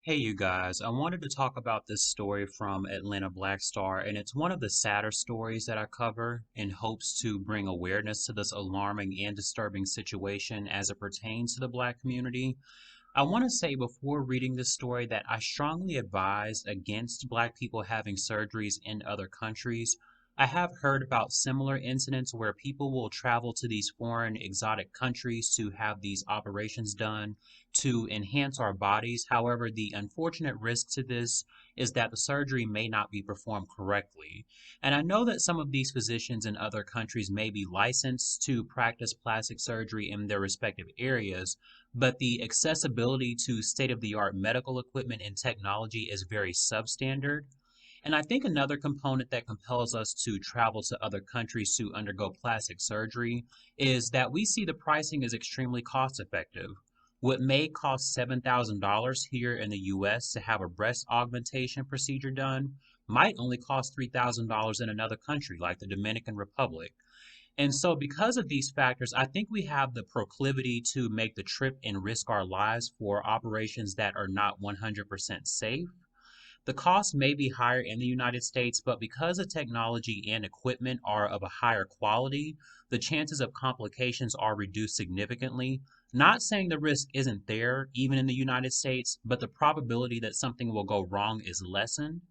Hey, you guys, I wanted to talk about this story from Atlanta Black Star, and it's one of the sadder stories that I cover in hopes to bring awareness to this alarming and disturbing situation as it pertains to the Black community. I want to say before reading this story that I strongly advise against Black people having surgeries in other countries. I have heard about similar incidents where people will travel to these foreign exotic countries to have these operations done to enhance our bodies. However, the unfortunate risk to this is that the surgery may not be performed correctly. And I know that some of these physicians in other countries may be licensed to practice plastic surgery in their respective areas, but the accessibility to state of the art medical equipment and technology is very substandard. And I think another component that compels us to travel to other countries to undergo plastic surgery is that we see the pricing is extremely cost effective. What may cost $7,000 here in the US to have a breast augmentation procedure done might only cost $3,000 in another country like the Dominican Republic. And so, because of these factors, I think we have the proclivity to make the trip and risk our lives for operations that are not 100% safe. The cost may be higher in the United States, but because the technology and equipment are of a higher quality, the chances of complications are reduced significantly. Not saying the risk isn't there, even in the United States, but the probability that something will go wrong is lessened.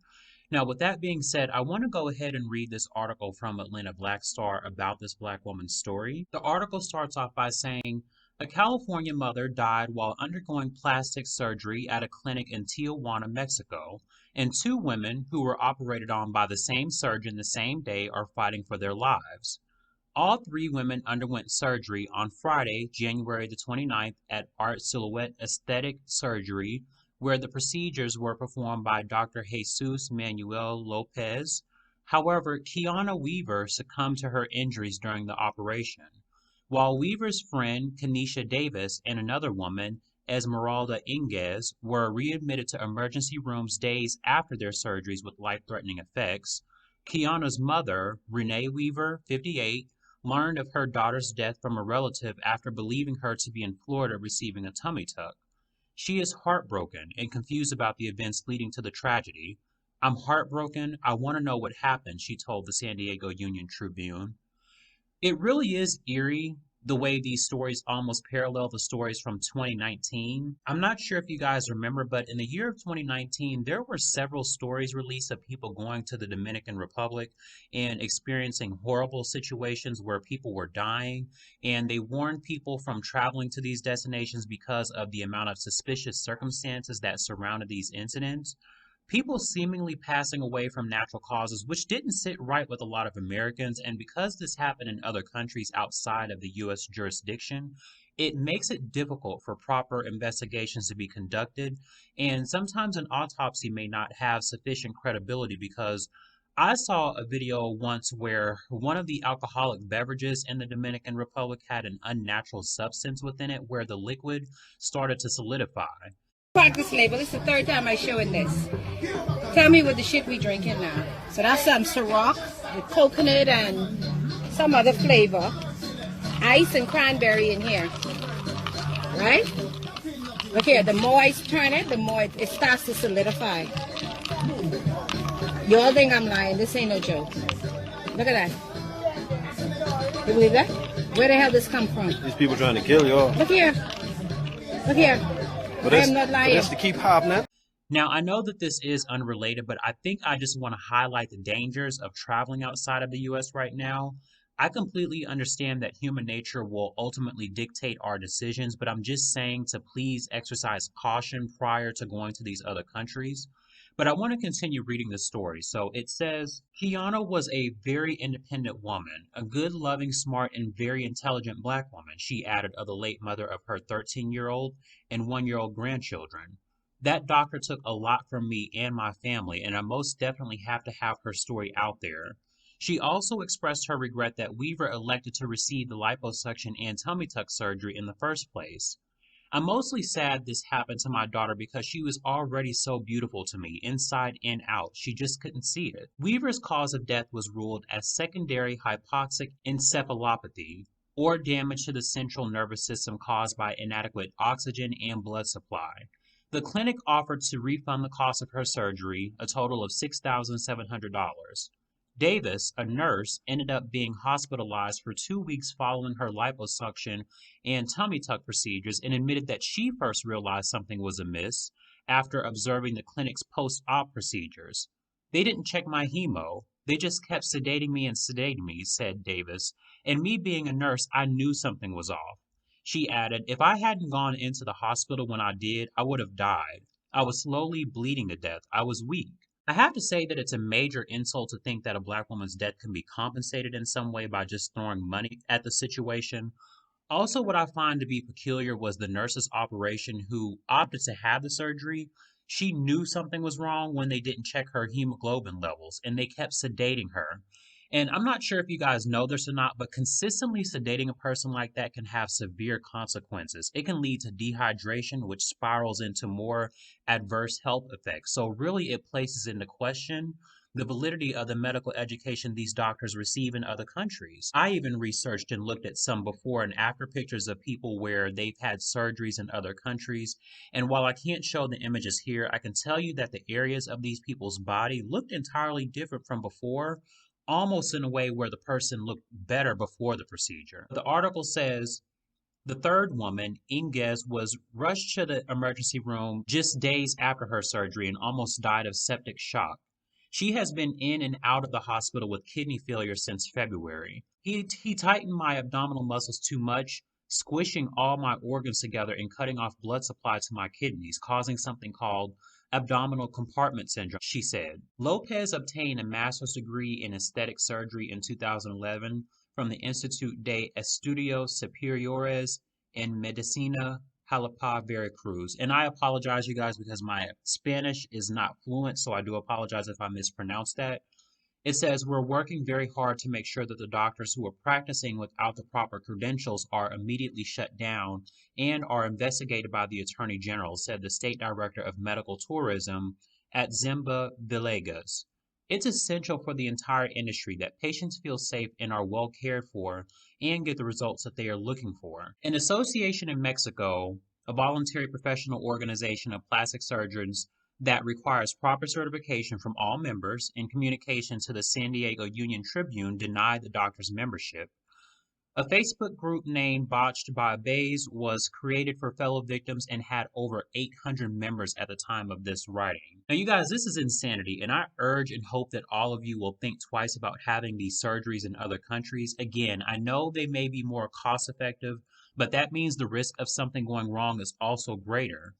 Now, with that being said, I want to go ahead and read this article from Atlanta Black Star about this Black woman's story. The article starts off by saying, a California mother died while undergoing plastic surgery at a clinic in Tijuana, Mexico, and two women who were operated on by the same surgeon the same day are fighting for their lives. All three women underwent surgery on Friday, January the 29th at Art Silhouette Aesthetic Surgery, where the procedures were performed by Dr. Jesus Manuel Lopez. However, Kiana Weaver succumbed to her injuries during the operation, while Weaver's friend Kenesha Davis and another woman, Esmeralda Inguez, were readmitted to emergency rooms days after their surgeries with life-threatening effects. Kiana's mother, Renee Weaver, 58, learned of her daughter's death from a relative after believing her to be in Florida receiving a tummy tuck. She is heartbroken and confused about the events leading to the tragedy. I'm heartbroken. I want to know what happened, she told the San Diego Union Tribune. It really is eerie the way these stories almost parallel the stories from 2019. I'm not sure if you guys remember, but in the year of 2019, there were several stories released of people going to the Dominican Republic and experiencing horrible situations where people were dying. And they warned people from traveling to these destinations because of the amount of suspicious circumstances that surrounded these incidents. People seemingly passing away from natural causes, which didn't sit right with a lot of Americans. And because this happened in other countries outside of the U.S. jurisdiction, it makes it difficult for proper investigations to be conducted. And sometimes an autopsy may not have sufficient credibility because I saw a video once where one of the alcoholic beverages in the Dominican Republic had an unnatural substance within it where the liquid started to solidify. Practice label. It's the third time I'm showing this. Tell me what the shit we drinking now. So that's some Ciroc with coconut and some other flavor. Ice and cranberry in here. Right? Look here, the more I turn it, the more it starts to solidify. You all think I'm lying. This ain't no joke. Look at that. You believe that? Where the hell this come from? These people trying to kill y'all. Look here. Look here. But I am not lying. that's to keep happening. Now, I know that this is unrelated, but I think I just want to highlight the dangers of traveling outside of the US right now. I completely understand that human nature will ultimately dictate our decisions, but I'm just saying to please exercise caution prior to going to these other countries. But I want to continue reading the story. So it says, Kiana was a very independent woman, a good, loving, smart, and very intelligent Black woman, she added of the late mother of her 13-year-old and 1-year-old grandchildren. That doctor took a lot from me and my family, and I most definitely have to have her story out there. She also expressed her regret that Weaver elected to receive the liposuction and tummy tuck surgery in the first place. I'm mostly sad this happened to my daughter because she was already so beautiful to me, inside and out. She just couldn't see it. Weaver's cause of death was ruled as secondary hypoxic encephalopathy, or damage to the central nervous system caused by inadequate oxygen and blood supply. The clinic offered to refund the cost of her surgery, a total of $6,700. Davis, a nurse, ended up being hospitalized for 2 weeks following her liposuction and tummy tuck procedures and admitted that she first realized something was amiss after observing the clinic's post-op procedures. They didn't check my hemo. They just kept sedating me and sedating me, said Davis. And me being a nurse, I knew something was off. She added, if I hadn't gone into the hospital when I did, I would have died. I was slowly bleeding to death. I was weak. I have to say that it's a major insult to think that a black woman's death can be compensated in some way by just throwing money at the situation. Also, what I find to be peculiar was the nurse's operation who opted to have the surgery. She knew something was wrong when they didn't check her hemoglobin levels and they kept sedating her. And I'm not sure if you guys know this or not, but consistently sedating a person like that can have severe consequences. It can lead to dehydration, which spirals into more adverse health effects. So, really, it places into question the validity of the medical education these doctors receive in other countries. I even researched and looked at some before and after pictures of people where they've had surgeries in other countries. And while I can't show the images here, I can tell you that the areas of these people's body looked entirely different from before, almost in a way where the person looked better before the procedure. The article says the third woman, Inges, was rushed to the emergency room just days after her surgery and almost died of septic shock. She has been in and out of the hospital with kidney failure since February. He tightened my abdominal muscles too much, squishing all my organs together and cutting off blood supply to my kidneys, causing something called abdominal compartment syndrome, she said. Lopez obtained a master's degree in aesthetic surgery in 2011 from the Institute de Estudios Superiores en Medicina Jalapa, Veracruz. And I apologize, you guys, because my Spanish is not fluent, so I do apologize if I mispronounce that. It says we're working very hard to make sure that the doctors who are practicing without the proper credentials are immediately shut down and are investigated by the Attorney General, said the State Director of Medical Tourism at Zimba Villegas. It's essential for the entire industry that patients feel safe and are well cared for and get the results that they are looking for. An association in Mexico, a voluntary professional organization of plastic surgeons that requires proper certification from all members, in communication to the San Diego Union Tribune, denied the doctor's membership. A Facebook group named Botched by Bays was created for fellow victims and had over 800 members at the time of this writing. Now, you guys, this is insanity, and I urge and hope that all of you will think twice about having these surgeries in other countries. Again, I know they may be more cost effective, but that means the risk of something going wrong is also greater.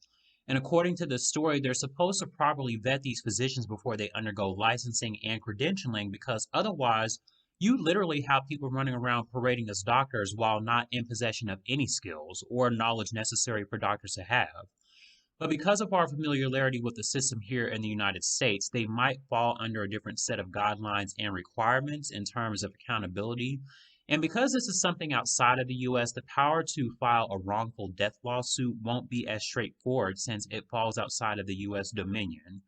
And according to this story, they're supposed to properly vet these physicians before they undergo licensing and credentialing, because otherwise, you literally have people running around parading as doctors while not in possession of any skills or knowledge necessary for doctors to have. But because of our familiarity with the system here in the United States, they might fall under a different set of guidelines and requirements in terms of accountability. And because this is something outside of the US, the power to file a wrongful death lawsuit won't be as straightforward since it falls outside of the US dominion.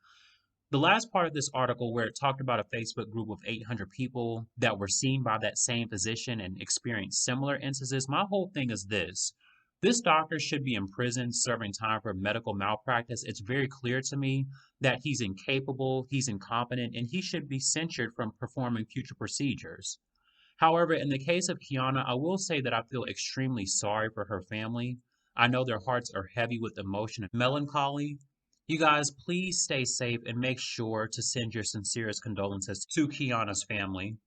The last part of this article, where it talked about a Facebook group of 800 people that were seen by that same physician and experienced similar instances, my whole thing is this. This doctor should be in prison serving time for medical malpractice. It's very clear to me that he's incapable, he's incompetent, and he should be censured from performing future procedures. However, in the case of Kiana, I will say that I feel extremely sorry for her family. I know their hearts are heavy with emotion and melancholy. You guys, please stay safe and make sure to send your sincerest condolences to Kiana's family.